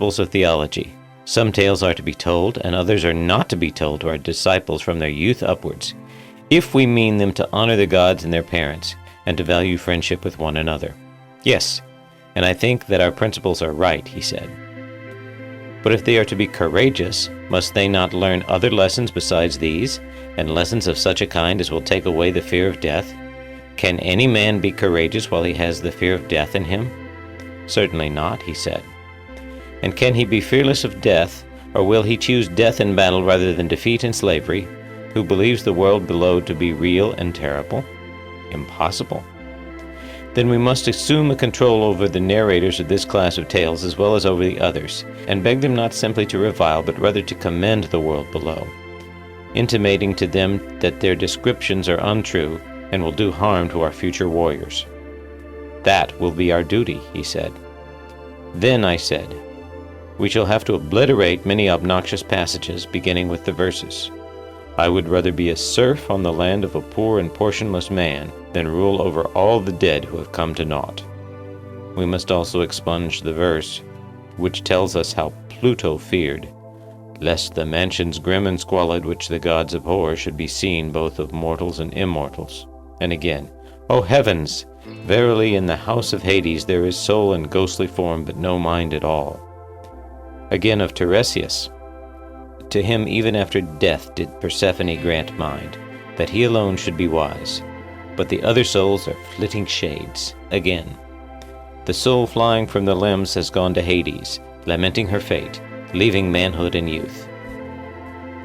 principles of theology. Some tales are to be told, and others are not to be told to our disciples from their youth upwards, if we mean them to honor the gods and their parents, and to value friendship with one another. Yes, and I think that our principles are right, he said. But if they are to be courageous, must they not learn other lessons besides these, and lessons of such a kind as will take away the fear of death? Can any man be courageous while he has the fear of death in him? Certainly not, he said. And can he be fearless of death, or will he choose death in battle rather than defeat in slavery, who believes the world below to be real and terrible? Impossible. Then we must assume a control over the narrators of this class of tales as well as over the others, and beg them not simply to revile, but rather to commend the world below, intimating to them that their descriptions are untrue and will do harm to our future warriors. That will be our duty, he said. Then, I said, we shall have to obliterate many obnoxious passages, beginning with the verses. I would rather be a serf on the land of a poor and portionless man than rule over all the dead who have come to naught. We must also expunge the verse which tells us how Pluto feared, lest the mansions grim and squalid which the gods abhor should be seen both of mortals and immortals. And again, O heavens! Verily in the house of Hades there is soul and ghostly form, but no mind at all. Again of Tiresias, to him even after death did Persephone grant mind, that he alone should be wise, but the other souls are flitting shades. Again, the soul flying from the limbs has gone to Hades, lamenting her fate, leaving manhood and youth.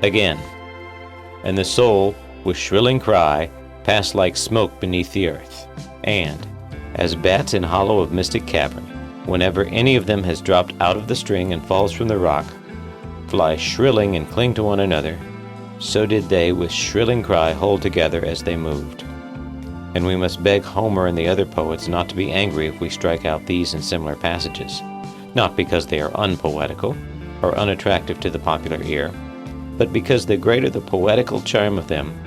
Again, and the soul, with shrilling cry, passed like smoke beneath the earth, and, as bats in hollow of mystic cavern, whenever any of them has dropped out of the string and falls from the rock, fly shrilling and cling to one another, so did they with shrilling cry hold together as they moved. And we must beg Homer and the other poets not to be angry if we strike out these and similar passages, not because they are unpoetical or unattractive to the popular ear, but because the greater the poetical charm of them,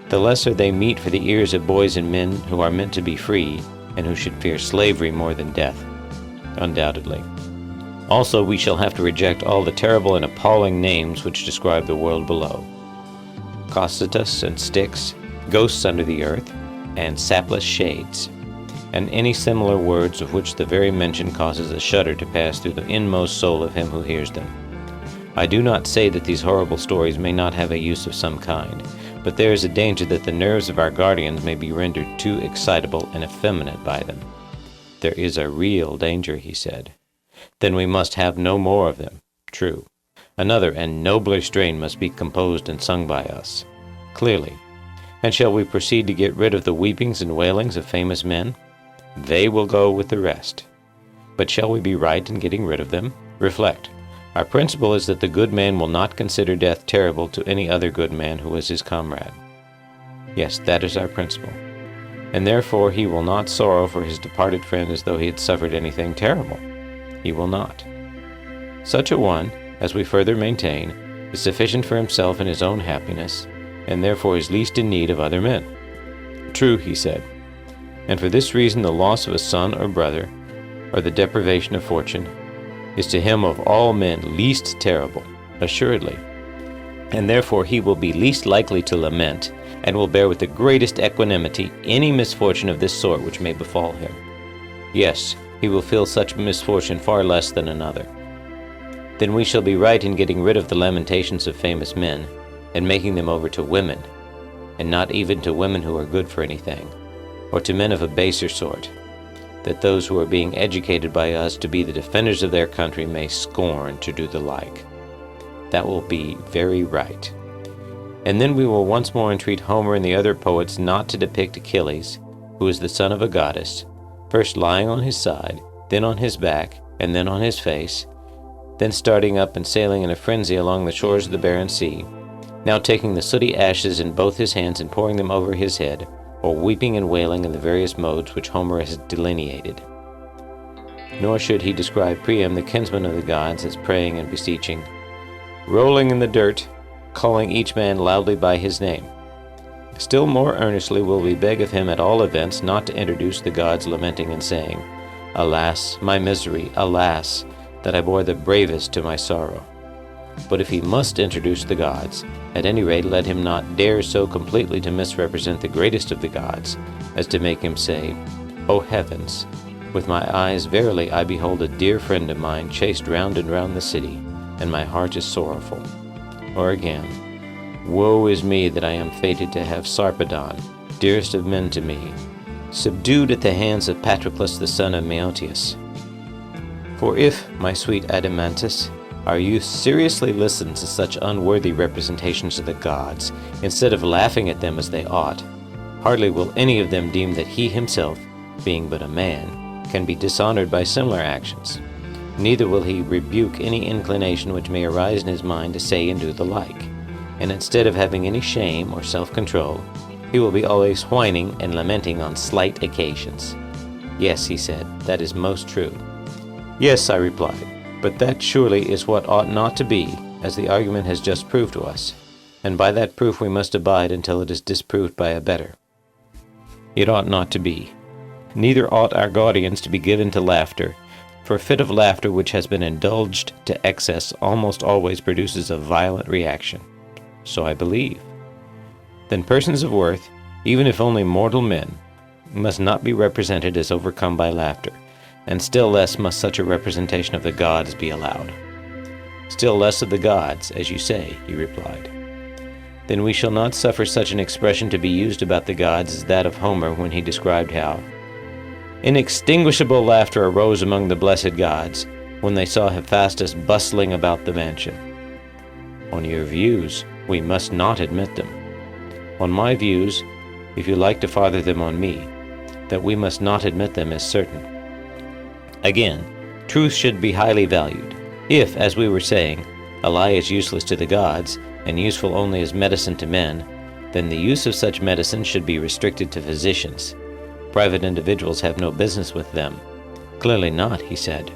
the lesser they meet for the ears of boys and men who are meant to be free and who should fear slavery more than death, undoubtedly. Also, we shall have to reject all the terrible and appalling names which describe the world below. Cocytus and Styx, ghosts under the earth, and sapless shades, and any similar words of which the very mention causes a shudder to pass through the inmost soul of him who hears them. I do not say that these horrible stories may not have a use of some kind, but there is a danger that the nerves of our guardians may be rendered too excitable and effeminate by them. There is a real danger, he said. Then we must have no more of them. True. Another and nobler strain must be composed and sung by us. Clearly. And shall we proceed to get rid of the weepings and wailings of famous men? They will go with the rest. But shall we be right in getting rid of them? Reflect. Our principle is that the good man will not consider death terrible to any other good man who is his comrade. Yes, that is our principle. And therefore he will not sorrow for his departed friend as though he had suffered anything terrible. He will not. Such a one, as we further maintain, is sufficient for himself and his own happiness, and therefore is least in need of other men. True, he said. And for this reason the loss of a son or brother, or the deprivation of fortune, is to him of all men least terrible, assuredly. And therefore he will be least likely to lament, and will bear with the greatest equanimity any misfortune of this sort which may befall him. Yes, he will feel such misfortune far less than another. Then we shall be right in getting rid of the lamentations of famous men, and making them over to women, and not even to women who are good for anything, or to men of a baser sort, that those who are being educated by us to be the defenders of their country may scorn to do the like. That will be very right. And then we will once more entreat Homer and the other poets not to depict Achilles, who is the son of a goddess, first lying on his side, then on his back, and then on his face, then starting up and sailing in a frenzy along the shores of the barren sea, now taking the sooty ashes in both his hands and pouring them over his head, or weeping and wailing in the various modes which Homer has delineated. Nor should he describe Priam, the kinsman of the gods, as praying and beseeching, rolling in the dirt, calling each man loudly by his name. Still more earnestly will we beg of him at all events not to introduce the gods lamenting and saying, Alas, my misery, alas, that I bore the bravest to my sorrow. But if he must introduce the gods, at any rate let him not dare so completely to misrepresent the greatest of the gods, as to make him say, O heavens, with my eyes verily I behold a dear friend of mine chased round and round the city, and my heart is sorrowful. Or again, woe is me that I am fated to have Sarpedon, dearest of men to me, subdued at the hands of Patroclus the son of Meotius. For if, my sweet Adeimantus, our youth seriously listen to such unworthy representations of the gods, instead of laughing at them as they ought, hardly will any of them deem that he himself, being but a man, can be dishonored by similar actions. Neither will he rebuke any inclination which may arise in his mind to say and do the like. And instead of having any shame or self-control, he will be always whining and lamenting on slight occasions. Yes, he said, that is most true. Yes, I replied, but that surely is what ought not to be, as the argument has just proved to us, and by that proof we must abide until it is disproved by a better. It ought not to be. Neither ought our guardians to be given to laughter, for a fit of laughter which has been indulged to excess almost always produces a violent reaction. So I believe. Then persons of worth, even if only mortal men, must not be represented as overcome by laughter, and still less must such a representation of the gods be allowed. Still less of the gods, as you say, he replied. Then we shall not suffer such an expression to be used about the gods as that of Homer when he described how inextinguishable laughter arose among the blessed gods when they saw Hephaestus bustling about the mansion. On your views, we must not admit them. On my views, if you like to father them on me, that we must not admit them is certain. Again, truth should be highly valued. If, as we were saying, a lie is useless to the gods, and useful only as medicine to men, then the use of such medicine should be restricted to physicians. Private individuals have no business with them. Clearly not, he said.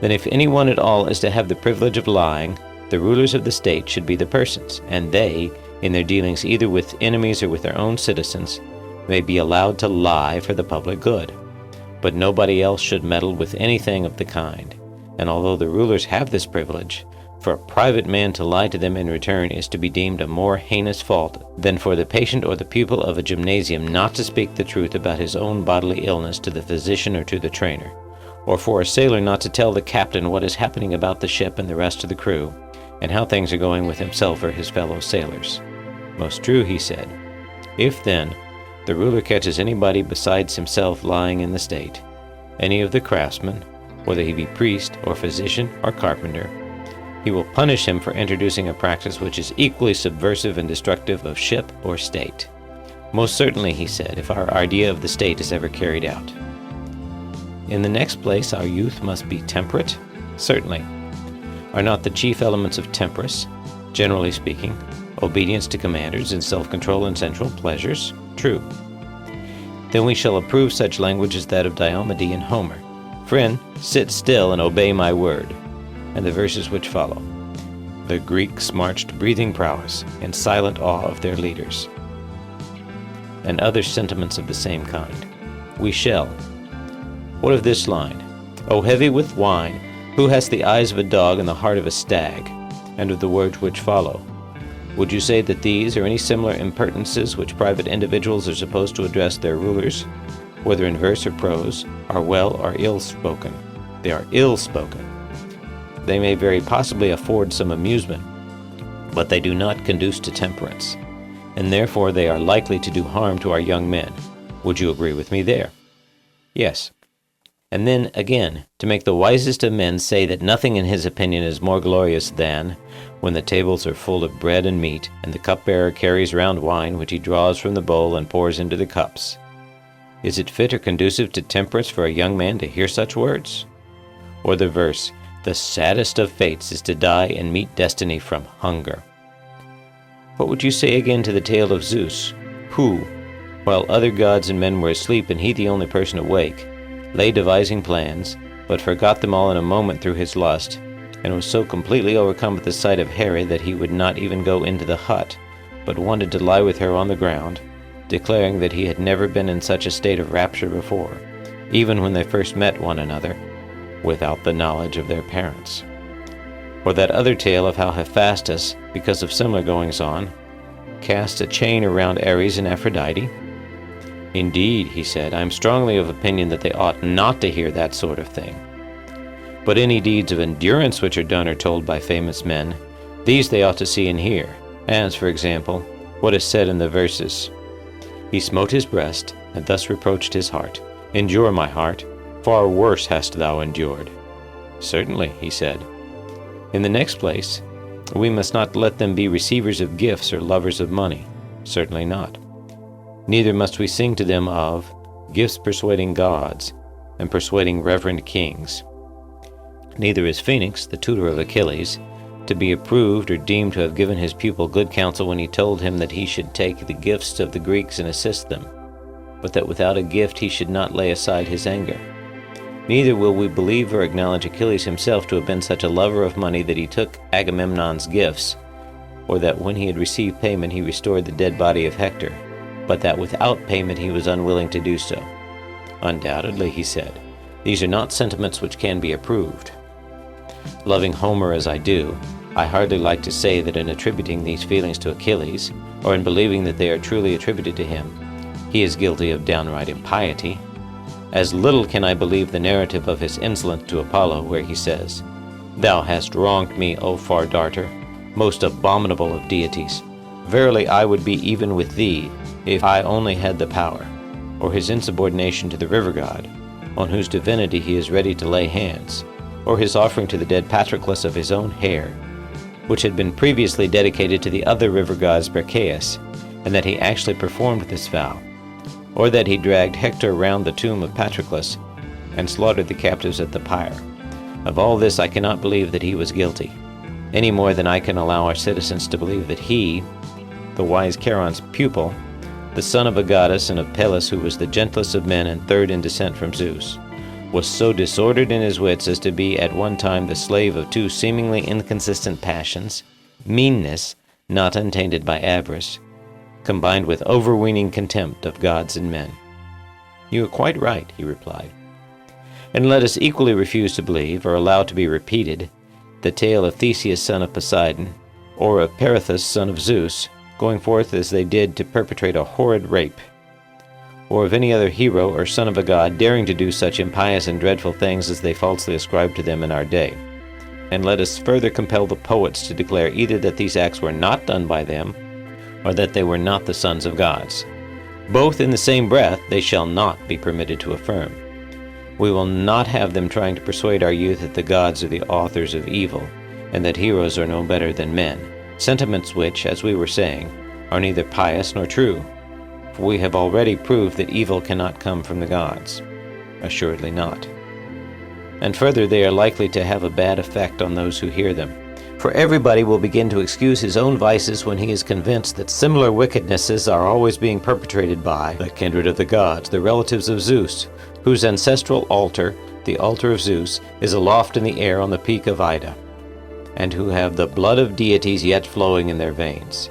Then if anyone at all is to have the privilege of lying, the rulers of the state should be the persons, and they, in their dealings either with enemies or with their own citizens, may be allowed to lie for the public good. But nobody else should meddle with anything of the kind, and although the rulers have this privilege, for a private man to lie to them in return is to be deemed a more heinous fault than for the patient or the pupil of a gymnasium not to speak the truth about his own bodily illness to the physician or to the trainer, or for a sailor not to tell the captain what is happening about the ship and the rest of the crew, and how things are going with himself or his fellow sailors. Most true, he said. If, then, the ruler catches anybody besides himself lying in the state, any of the craftsmen, whether he be priest or physician or carpenter, he will punish him for introducing a practice which is equally subversive and destructive of ship or state. Most certainly, he said, if our idea of the state is ever carried out. In the next place, our youth must be temperate? Certainly. Are not the chief elements of temperance, generally speaking, obedience to commanders and self-control and sensual pleasures? True. Then we shall approve such language as that of Diomede and Homer. Friend, sit still and obey my word. And the verses which follow. The Greeks marched breathing prowess in silent awe of their leaders. And other sentiments of the same kind. We shall. What of this line? O heavy with wine, who has the eyes of a dog and the heart of a stag? And of the words which follow. Would you say that these or any similar impertinences which private individuals are supposed to address their rulers, whether in verse or prose, are well or ill spoken? They are ill spoken. They may very possibly afford some amusement, but they do not conduce to temperance, and therefore they are likely to do harm to our young men. Would you agree with me there? Yes. And then, again, to make the wisest of men say that nothing in his opinion is more glorious than, when the tables are full of bread and meat, and the cupbearer carries round wine which he draws from the bowl and pours into the cups. Is it fit or conducive to temperance for a young man to hear such words? Or the verse, the saddest of fates is to die and meet destiny from hunger. What would you say again to the tale of Zeus, who, while other gods and men were asleep and he the only person awake, lay devising plans, but forgot them all in a moment through his lust, and was so completely overcome at the sight of Hera that he would not even go into the hut, but wanted to lie with her on the ground, declaring that he had never been in such a state of rapture before, even when they first met one another, without the knowledge of their parents. Or that other tale of how Hephaestus, because of similar goings-on, cast a chain around Ares and Aphrodite? Indeed, he said, I am strongly of opinion that they ought not to hear that sort of thing. But any deeds of endurance which are done or told by famous men, these they ought to see and hear, as, for example, what is said in the verses, He smote his breast, and thus reproached his heart, Endure, my heart, far worse hast thou endured. Certainly, he said. In the next place, we must not let them be receivers of gifts or lovers of money. Certainly not. Neither must we sing to them of gifts persuading gods and persuading reverend kings. Neither is Phoenix, the tutor of Achilles, to be approved or deemed to have given his pupil good counsel when he told him that he should take the gifts of the Greeks and assist them, but that without a gift he should not lay aside his anger. Neither will we believe or acknowledge Achilles himself to have been such a lover of money that he took Agamemnon's gifts, or that when he had received payment he restored the dead body of Hector, but that without payment he was unwilling to do so. Undoubtedly, he said, these are not sentiments which can be approved. Loving Homer as I do, I hardly like to say that in attributing these feelings to Achilles, or in believing that they are truly attributed to him, he is guilty of downright impiety. As little can I believe the narrative of his insolence to Apollo, where he says, Thou hast wronged me, O far darter, most abominable of deities. Verily I would be even with thee, if I only had the power. Or his insubordination to the river god, on whose divinity he is ready to lay hands. Or his offering to the dead Patroclus of his own hair, which had been previously dedicated to the other river gods Berchaeus, and that he actually performed this vow. Or that he dragged Hector round the tomb of Patroclus, and slaughtered the captives at the pyre. Of all this I cannot believe that he was guilty, any more than I can allow our citizens to believe that he, the wise Charon's pupil, the son of a goddess and of Pallas, who was the gentlest of men and third in descent from Zeus, was so disordered in his wits as to be at one time the slave of two seemingly inconsistent passions, meanness, not untainted by avarice, combined with overweening contempt of gods and men. You are quite right, he replied. And let us equally refuse to believe, or allow to be repeated, the tale of Theseus son of Poseidon, or of Perithous son of Zeus, going forth as they did to perpetrate a horrid rape, or of any other hero or son of a god daring to do such impious and dreadful things as they falsely ascribe to them in our day. And let us further compel the poets to declare either that these acts were not done by them, or that they were not the sons of gods. Both in the same breath they shall not be permitted to affirm. We will not have them trying to persuade our youth that the gods are the authors of evil, and that heroes are no better than men, sentiments which, as we were saying, are neither pious nor true. For we have already proved that evil cannot come from the gods. Assuredly not. And further, they are likely to have a bad effect on those who hear them. For everybody will begin to excuse his own vices when he is convinced that similar wickednesses are always being perpetrated by the kindred of the gods, the relatives of Zeus, whose ancestral altar, the altar of Zeus, is aloft in the air on the peak of Ida, and who have the blood of deities yet flowing in their veins.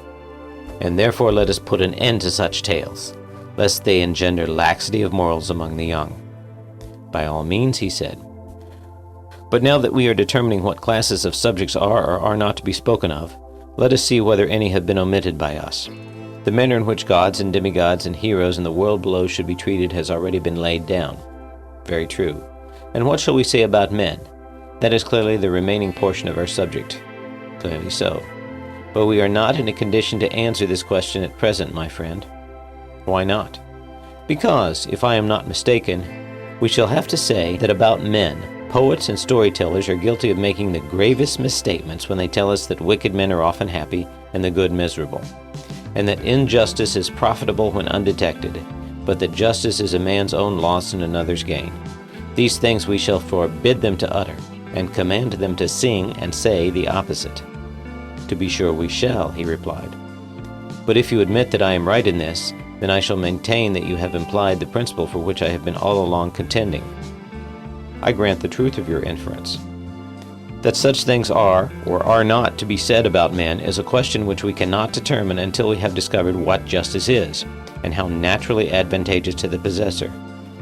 And therefore let us put an end to such tales, lest they engender laxity of morals among the young. By all means, he said. But now that we are determining what classes of subjects are or are not to be spoken of, let us see whether any have been omitted by us. The manner in which gods and demigods and heroes in the world below should be treated has already been laid down. Very true. And what shall we say about men? That is clearly the remaining portion of our subject. Clearly so. But we are not in a condition to answer this question at present, my friend. Why not? Because, if I am not mistaken, we shall have to say that about men, poets and storytellers are guilty of making the gravest misstatements when they tell us that wicked men are often happy and the good miserable, and that injustice is profitable when undetected, but that justice is a man's own loss and another's gain. These things we shall forbid them to utter, and command them to sing and say the opposite. To be sure we shall, he replied. But if you admit that I am right in this, then I shall maintain that you have implied the principle for which I have been all along contending. I grant the truth of your inference. That such things are, or are not, to be said about men is a question which we cannot determine until we have discovered what justice is, and how naturally advantageous to the possessor,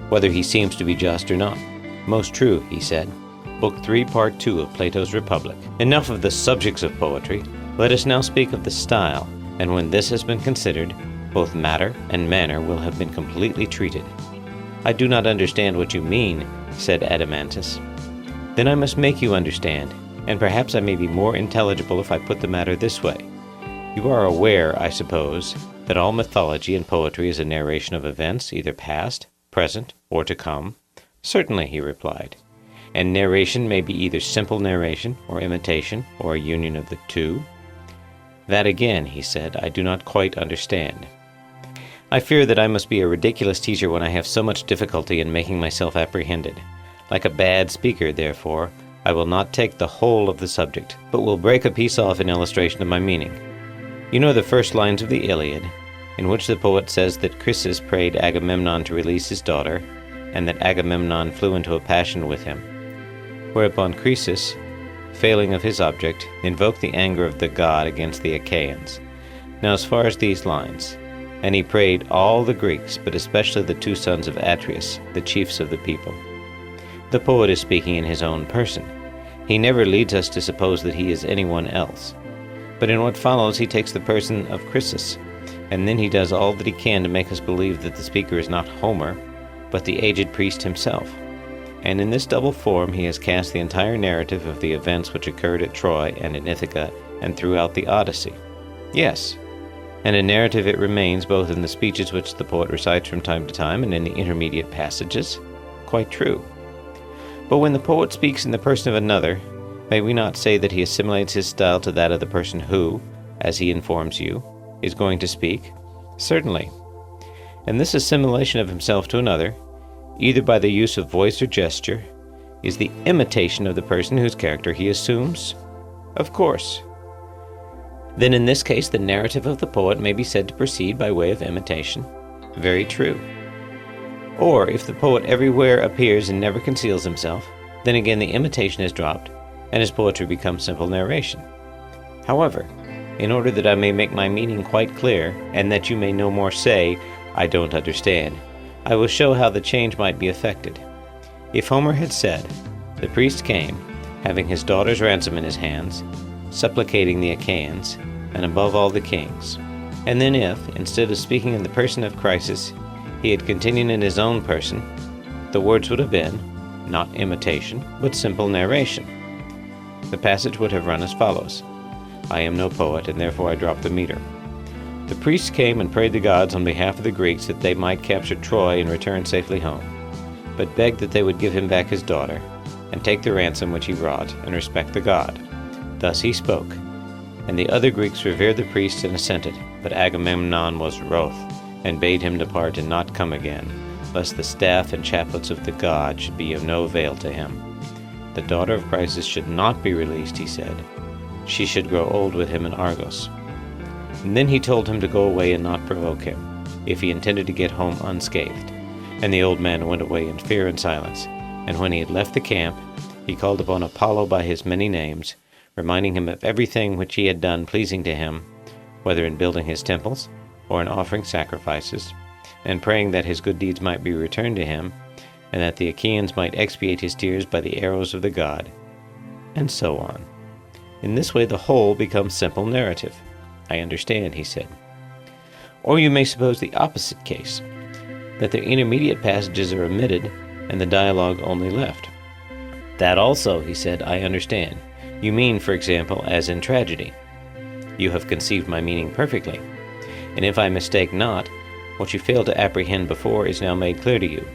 whether he seems to be just or not. Most true, he said. Book 3, Part 2 of Plato's Republic. Enough of the subjects of poetry. Let us now speak of the style, and when this has been considered, both matter and manner will have been completely treated. I do not understand what you mean, said Adeimantus. Then I must make you understand, and perhaps I may be more intelligible if I put the matter this way. You are aware, I suppose, that all mythology and poetry is a narration of events, either past, present, or to come? Certainly, he replied. And narration may be either simple narration, or imitation, or a union of the two? That again, he said, I do not quite understand. I fear that I must be a ridiculous teacher when I have so much difficulty in making myself apprehended. Like a bad speaker, therefore, I will not take the whole of the subject, but will break a piece off in illustration of my meaning. You know the first lines of the Iliad, in which the poet says that Chryses prayed Agamemnon to release his daughter, and that Agamemnon flew into a passion with him. Whereupon Chryses, failing of his object, invoked the anger of the god against the Achaeans. Now as far as these lines, and he prayed all the Greeks, but especially the two sons of Atreus, the chiefs of the people. The poet is speaking in his own person. He never leads us to suppose that he is anyone else. But in what follows he takes the person of Chryses, and then he does all that he can to make us believe that the speaker is not Homer, but the aged priest himself. And in this double form he has cast the entire narrative of the events which occurred at Troy and in Ithaca and throughout the Odyssey. Yes, and a narrative it remains both in the speeches which the poet recites from time to time and in the intermediate passages. Quite true. But when the poet speaks in the person of another, may we not say that he assimilates his style to that of the person who, as he informs you, is going to speak? Certainly. And this assimilation of himself to another, either by the use of voice or gesture, is the imitation of the person whose character he assumes? Of course. Then in this case the narrative of the poet may be said to proceed by way of imitation? Very true. Or, if the poet everywhere appears and never conceals himself, then again the imitation is dropped, and his poetry becomes simple narration. However, in order that I may make my meaning quite clear, and that you may no more say, I don't understand, I will show how the change might be effected. If Homer had said, the priest came, having his daughter's ransom in his hands, supplicating the Achaeans, and above all the kings, and then if, instead of speaking in the person of Chryses, he had continued in his own person, the words would have been, not imitation, but simple narration. The passage would have run as follows. I am no poet, and therefore I drop the meter. The priests came and prayed the gods on behalf of the Greeks that they might capture Troy and return safely home, but begged that they would give him back his daughter, and take the ransom which he brought, and respect the god. Thus he spoke, and the other Greeks revered the priests and assented, but Agamemnon was wroth, and bade him depart and not come again, lest the staff and chaplets of the god should be of no avail to him. The daughter of Chryses should not be released, he said. She should grow old with him in Argos. And then he told him to go away and not provoke him, if he intended to get home unscathed. And the old man went away in fear and silence. And when he had left the camp, he called upon Apollo by his many names, reminding him of everything which he had done pleasing to him, whether in building his temples, or in offering sacrifices, and praying that his good deeds might be returned to him, and that the Achaeans might expiate his tears by the arrows of the god, and so on. In this way the whole becomes simple narrative. I understand, he said. Or you may suppose the opposite case, that the intermediate passages are omitted, and the dialogue only left. That also, he said, I understand. You mean, for example, as in tragedy. You have conceived my meaning perfectly. And if I mistake not, what you failed to apprehend before is now made clear to you,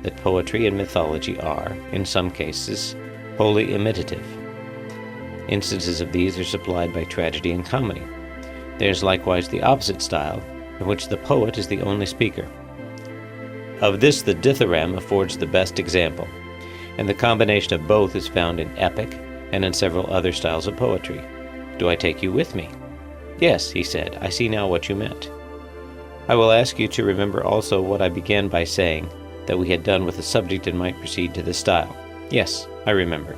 that poetry and mythology are, in some cases, wholly imitative. Instances of these are supplied by tragedy and comedy. There is likewise the opposite style, in which the poet is the only speaker. Of this the dithyramb affords the best example, and the combination of both is found in epic and in several other styles of poetry. Do I take you with me? Yes, he said, I see now what you meant. I will ask you to remember also what I began by saying, that we had done with the subject and might proceed to the style. Yes, I remember.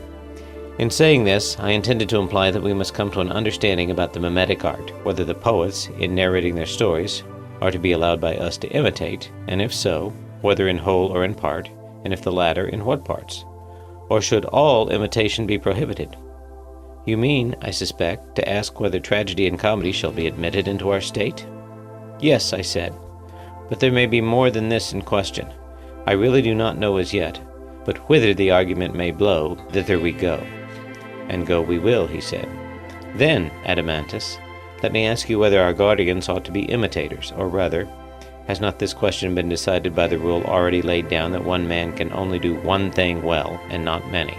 In saying this, I intended to imply that we must come to an understanding about the mimetic art, whether the poets, in narrating their stories, are to be allowed by us to imitate, and if so, whether in whole or in part, and if the latter, in what parts. Or should all imitation be prohibited? You mean, I suspect, to ask whether tragedy and comedy shall be admitted into our state? Yes, I said, but there may be more than this in question. I really do not know as yet, but whither the argument may blow, thither we go. And go we will, he said. Then, Adeimantus, let me ask you whether our guardians ought to be imitators, or rather, has not this question been decided by the rule already laid down that one man can only do one thing well, and not many,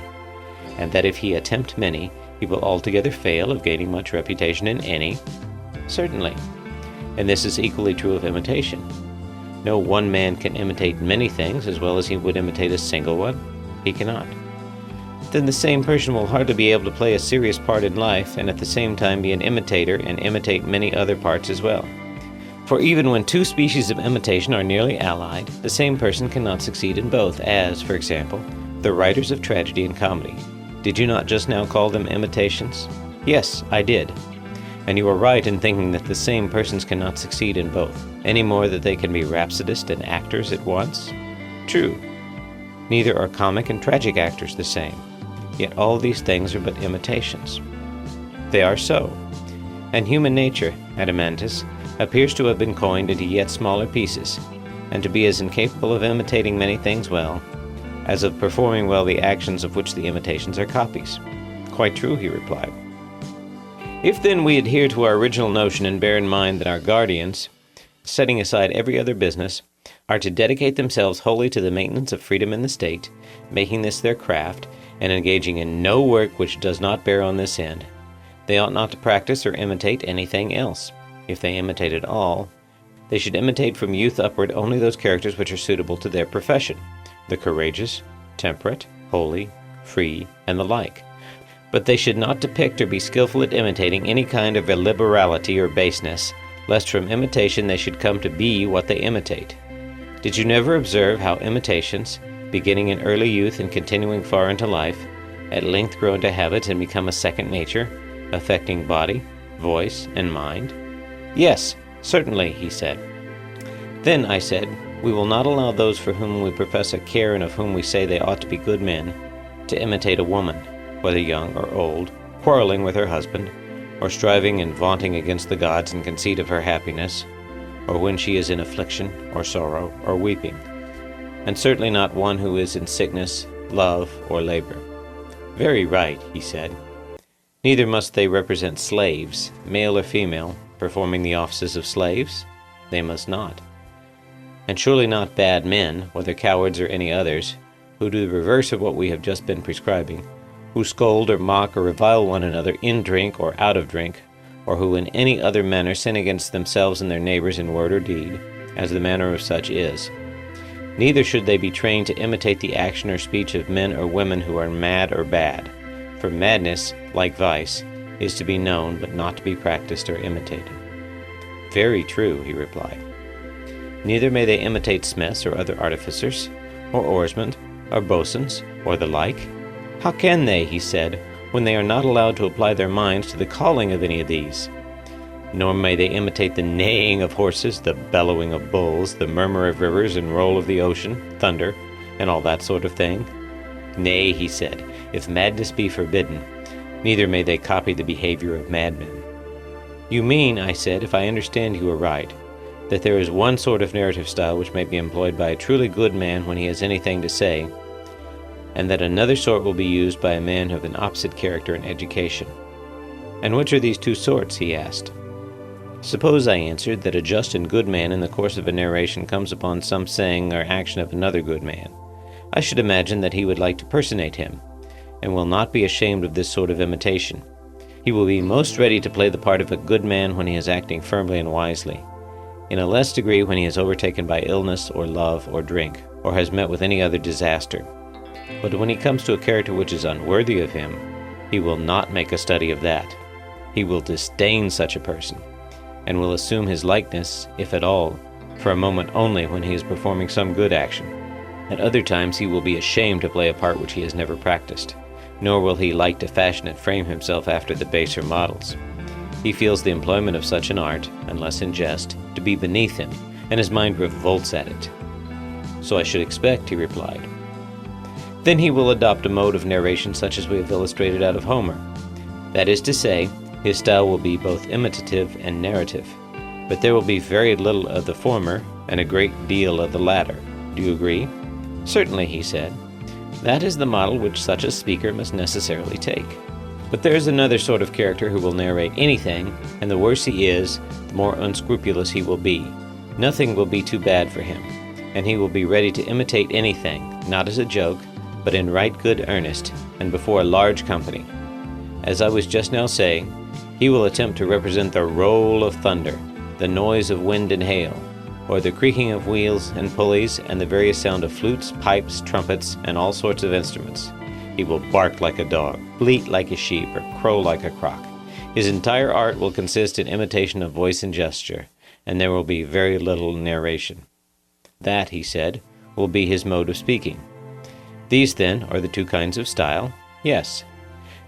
and that if he attempt many, he will altogether fail of gaining much reputation in any? Certainly. And this is equally true of imitation. No one man can imitate many things as well as he would imitate a single one. He cannot. Then the same person will hardly be able to play a serious part in life and at the same time be an imitator and imitate many other parts as well. For even when two species of imitation are nearly allied, the same person cannot succeed in both, as, for example, the writers of tragedy and comedy. Did you not just now call them imitations? Yes, I did. And you are right in thinking that the same persons cannot succeed in both, any more than they can be rhapsodists and actors at once? True. Neither are comic and tragic actors the same. Yet all these things are but imitations. They are so. And human nature, Adeimantus, appears to have been coined into yet smaller pieces, and to be as incapable of imitating many things well, as of performing well the actions of which the imitations are copies. Quite true, he replied. If then we adhere to our original notion and bear in mind that our guardians, setting aside every other business, are to dedicate themselves wholly to the maintenance of freedom in the state, making this their craft, and engaging in no work which does not bear on this end, they ought not to practice or imitate anything else. If they imitate at all, they should imitate from youth upward only those characters which are suitable to their profession, the courageous, temperate, holy, free, and the like. But they should not depict or be skillful at imitating any kind of illiberality or baseness, lest from imitation they should come to be what they imitate. Did you never observe how imitations, beginning in early youth and continuing far into life, at length grow into habits and become a second nature, affecting body, voice, and mind? Yes, certainly, he said. Then, I said, we will not allow those for whom we profess a care and of whom we say they ought to be good men, to imitate a woman, whether young or old, quarreling with her husband, or striving and vaunting against the gods in conceit of her happiness, or when she is in affliction, or sorrow, or weeping, and certainly not one who is in sickness, love, or labor. Very right, he said. Neither must they represent slaves, male or female, performing the offices of slaves? They must not. And surely not bad men, whether cowards or any others, who do the reverse of what we have just been prescribing, who scold or mock or revile one another in drink or out of drink, or who in any other manner sin against themselves and their neighbors in word or deed, as the manner of such is. Neither should they be trained to imitate the action or speech of men or women who are mad or bad, for madness, like vice, is to be known but not to be practiced or imitated. Very true, he replied. Neither may they imitate smiths or other artificers, or oarsmen, or boatswains, or the like. How can they, he said, when they are not allowed to apply their minds to the calling of any of these? Nor may they imitate the neighing of horses, the bellowing of bulls, the murmur of rivers and roll of the ocean, thunder, and all that sort of thing. Nay, he said, if madness be forbidden, neither may they copy the behavior of madmen. You mean, I said, if I understand you aright, that there is one sort of narrative style which may be employed by a truly good man when he has anything to say, and that another sort will be used by a man of an opposite character and education. And which are these two sorts? He asked. Suppose, I answered, that a just and good man in the course of a narration comes upon some saying or action of another good man. I should imagine that he would like to personate him, and will not be ashamed of this sort of imitation. He will be most ready to play the part of a good man when he is acting firmly and wisely, in a less degree when he is overtaken by illness or love or drink, or has met with any other disaster. But when he comes to a character which is unworthy of him, he will not make a study of that. He will disdain such a person, and will assume his likeness, if at all, for a moment only when he is performing some good action. At other times he will be ashamed to play a part which he has never practiced, nor will he like to fashion and frame himself after the baser models. He feels the employment of such an art, unless in jest, to be beneath him, and his mind revolts at it. So I should expect, he replied. Then he will adopt a mode of narration such as we have illustrated out of Homer. That is to say, his style will be both imitative and narrative, but there will be very little of the former and a great deal of the latter. Do you agree? Certainly, he said. That is the model which such a speaker must necessarily take. But there is another sort of character who will narrate anything, and the worse he is, the more unscrupulous he will be. Nothing will be too bad for him, and he will be ready to imitate anything, not as a joke, but in right good earnest, and before a large company. As I was just now saying, he will attempt to represent the roll of thunder, the noise of wind and hail, or the creaking of wheels and pulleys, and the various sound of flutes, pipes, trumpets, and all sorts of instruments. He will bark like a dog, bleat like a sheep, or crow like a cock. His entire art will consist in imitation of voice and gesture, and there will be very little narration. That, he said, will be his mode of speaking. These, then, are the two kinds of style? Yes.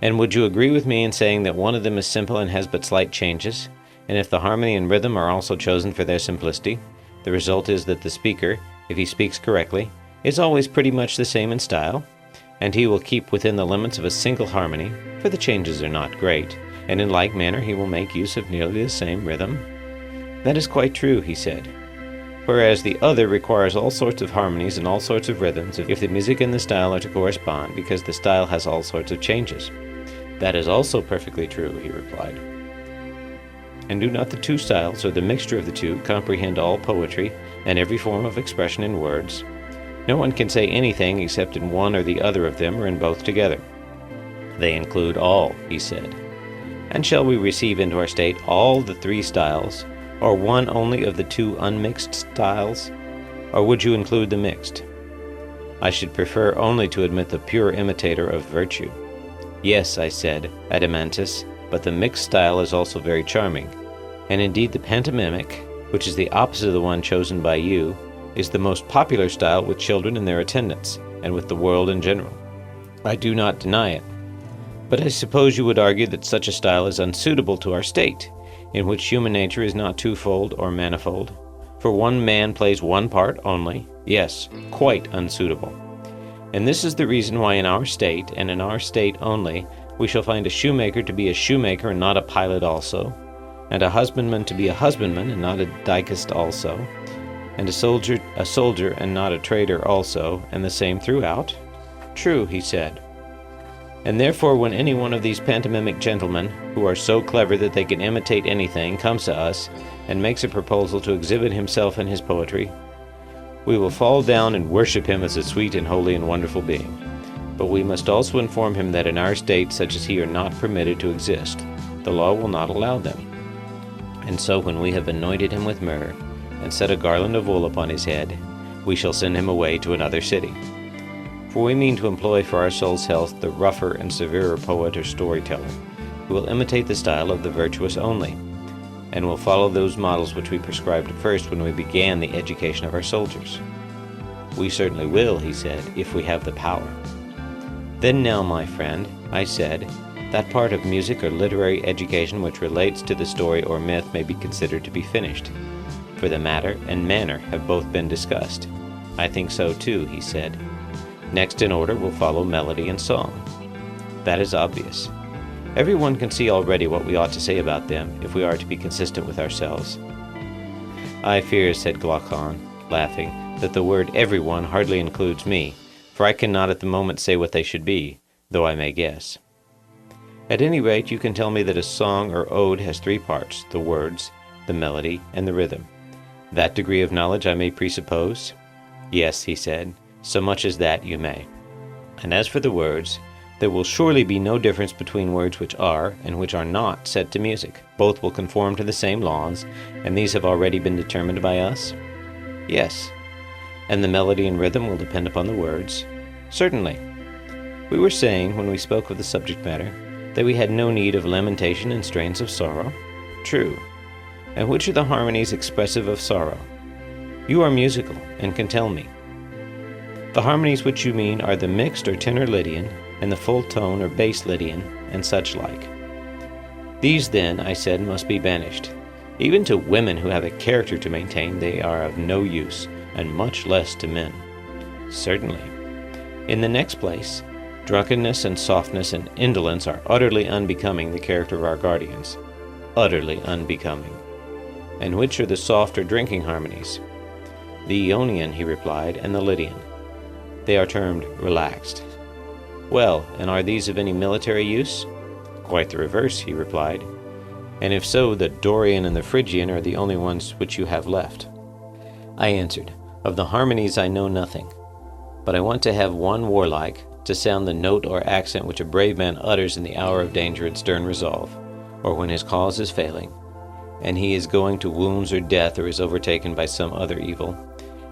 And would you agree with me in saying that one of them is simple and has but slight changes? And if the harmony and rhythm are also chosen for their simplicity, the result is that the speaker, if he speaks correctly, is always pretty much the same in style, and he will keep within the limits of a single harmony, for the changes are not great, and in like manner he will make use of nearly the same rhythm? That is quite true, he said. Whereas the other requires all sorts of harmonies and all sorts of rhythms if the music and the style are to correspond, because the style has all sorts of changes. That is also perfectly true, he replied. And do not the two styles, or the mixture of the two, comprehend all poetry and every form of expression in words? No one can say anything except in one or the other of them, or in both together. They include all, he said. And shall we receive into our state all the three styles, or one only of the two unmixed styles? Or would you include the mixed? I should prefer only to admit the pure imitator of virtue. Yes, I said, Adeimantus, but the mixed style is also very charming, and indeed the pantomimic, which is the opposite of the one chosen by you, is the most popular style with children and their attendants, and with the world in general. I do not deny it. But I suppose you would argue that such a style is unsuitable to our state, in which human nature is not twofold or manifold, for one man plays one part only, yes, quite unsuitable. And this is the reason why in our state, and in our state only, we shall find a shoemaker to be a shoemaker and not a pilot also, and a husbandman to be a husbandman and not a dicast also, and a soldier and not a trader also, and the same throughout? True, he said. And therefore when any one of these pantomimic gentlemen, who are so clever that they can imitate anything, comes to us, and makes a proposal to exhibit himself and his poetry, we will fall down and worship him as a sweet and holy and wonderful being. But we must also inform him that in our state such as he are not permitted to exist. The law will not allow them. And so when we have anointed him with myrrh, and set a garland of wool upon his head, we shall send him away to another city. For we mean to employ for our soul's health the rougher and severer poet or storyteller, who will imitate the style of the virtuous only, and will follow those models which we prescribed at first when we began the education of our soldiers. We certainly will, he said, if we have the power. Then now, my friend, I said, that part of music or literary education which relates to the story or myth may be considered to be finished, for the matter and manner have both been discussed. I think so too, he said. Next in order will follow melody and song. That is obvious. Everyone can see already what we ought to say about them, if we are to be consistent with ourselves. I fear, said Glaucon, laughing, that the word everyone hardly includes me, for I cannot at the moment say what they should be, though I may guess. At any rate, you can tell me that a song or ode has three parts, the words, the melody, and the rhythm. That degree of knowledge I may presuppose? Yes, he said, so much as that you may. And as for the words, there will surely be no difference between words which are and which are not set to music. Both will conform to the same laws, and these have already been determined by us? Yes. And the melody and rhythm will depend upon the words? Certainly. We were saying, when we spoke of the subject matter, that we had no need of lamentation and strains of sorrow? True. And which are the harmonies expressive of sorrow? You are musical, and can tell me. The harmonies which you mean are the mixed or tenor Lydian, and the full tone or bass Lydian, and such like. These then, I said, must be banished. Even to women who have a character to maintain, they are of no use, and much less to men. Certainly. In the next place, drunkenness and softness and indolence are utterly unbecoming the character of our guardians. Utterly unbecoming. And which are the softer drinking harmonies? The Ionian, he replied, and the Lydian. They are termed relaxed. Well, and are these of any military use? Quite the reverse, he replied. And if so, the Dorian and the Phrygian are the only ones which you have left. I answered, of the harmonies I know nothing, but I want to have one warlike, to sound the note or accent which a brave man utters in the hour of danger and stern resolve, or when his cause is failing, and he is going to wounds or death or is overtaken by some other evil,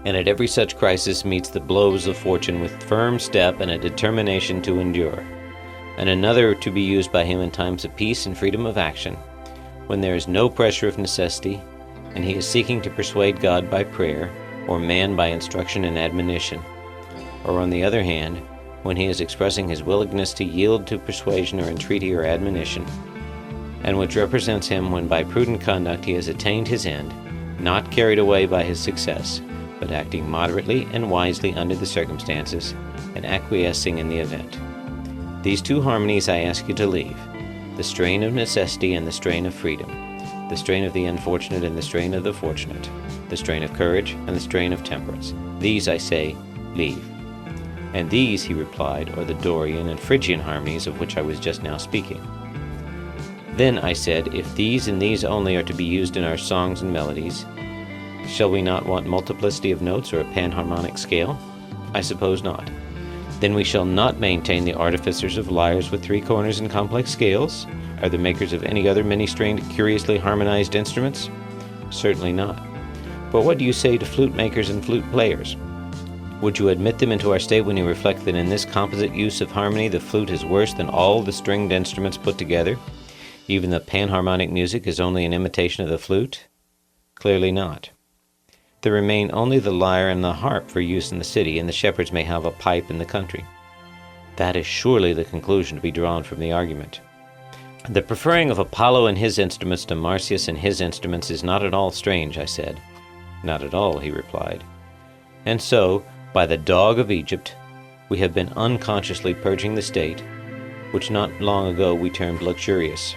and at every such crisis meets the blows of fortune with firm step and a determination to endure, and another to be used by him in times of peace and freedom of action, when there is no pressure of necessity, and he is seeking to persuade God by prayer, or man by instruction and admonition, or on the other hand, when he is expressing his willingness to yield to persuasion or entreaty or admonition, and which represents him when by prudent conduct he has attained his end, not carried away by his success, but acting moderately and wisely under the circumstances, and acquiescing in the event. These two harmonies I ask you to leave, the strain of necessity and the strain of freedom, the strain of the unfortunate and the strain of the fortunate, the strain of courage and the strain of temperance. These, I say, leave. And these, he replied, are the Dorian and Phrygian harmonies of which I was just now speaking. Then, I said, if these and these only are to be used in our songs and melodies, shall we not want multiplicity of notes or a panharmonic scale? I suppose not. Then we shall not maintain the artificers of lyres with 3 corners and complex scales? Are the makers of any other many-strained, curiously harmonized instruments? Certainly not. But what do you say to flute makers and flute players? Would you admit them into our state when you reflect that in this composite use of harmony the flute is worse than all the stringed instruments put together? Even the panharmonic music is only an imitation of the flute? Clearly not. There remain only the lyre and the harp for use in the city, and the shepherds may have a pipe in the country. That is surely the conclusion to be drawn from the argument. The preferring of Apollo and his instruments to Marsyas and his instruments is not at all strange, I said. Not at all, he replied. And so, by the dog of Egypt, we have been unconsciously purging the state, which not long ago we termed luxurious.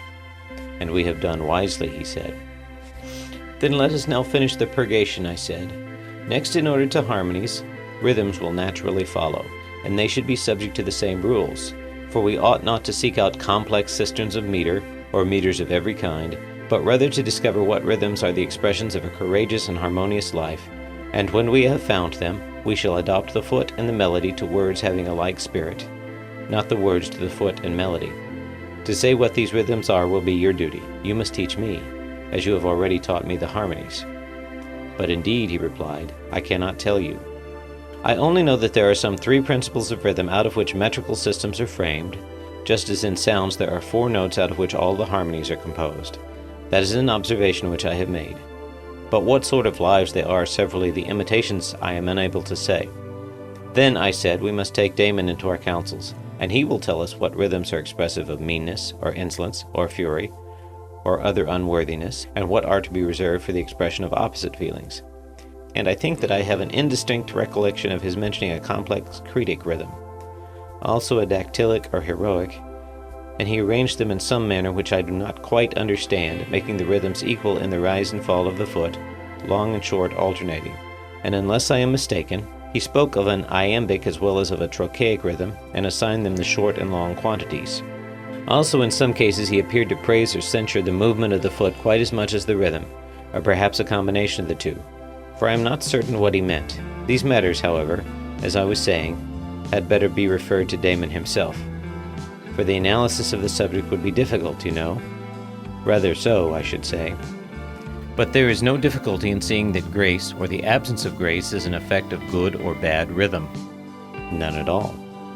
And we have done wisely, he said. Then let us now finish the purgation, I said. Next, in order to harmonies, rhythms will naturally follow, and they should be subject to the same rules, for we ought not to seek out complex cisterns of meter, or meters of every kind, but rather to discover what rhythms are the expressions of a courageous and harmonious life, and when we have found them, we shall adopt the foot and the melody to words having a like spirit, not the words to the foot and melody. To say what these rhythms are will be your duty. You must teach me, as you have already taught me the harmonies. But indeed, he replied, I cannot tell you. I only know that there are some 3 principles of rhythm out of which metrical systems are framed, just as in sounds there are 4 notes out of which all the harmonies are composed. That is an observation which I have made. But what sort of lives they are severally the imitations I am unable to say. Then, I said, we must take Damon into our counsels, and he will tell us what rhythms are expressive of meanness, or insolence, or fury, or other unworthiness, and what are to be reserved for the expression of opposite feelings. And I think that I have an indistinct recollection of his mentioning a complex Cretic rhythm, also a dactylic or heroic, and he arranged them in some manner which I do not quite understand, making the rhythms equal in the rise and fall of the foot, long and short alternating. And unless I am mistaken, he spoke of an iambic as well as of a trochaic rhythm, and assigned them the short and long quantities. Also in some cases he appeared to praise or censure the movement of the foot quite as much as the rhythm, or perhaps a combination of the two, for I am not certain what he meant. These matters, however, as I was saying, had better be referred to Damon himself, for the analysis of the subject would be difficult, you know. Rather so, I should say. But there is no difficulty in seeing that grace, or the absence of grace, is an effect of good or bad rhythm. None at all.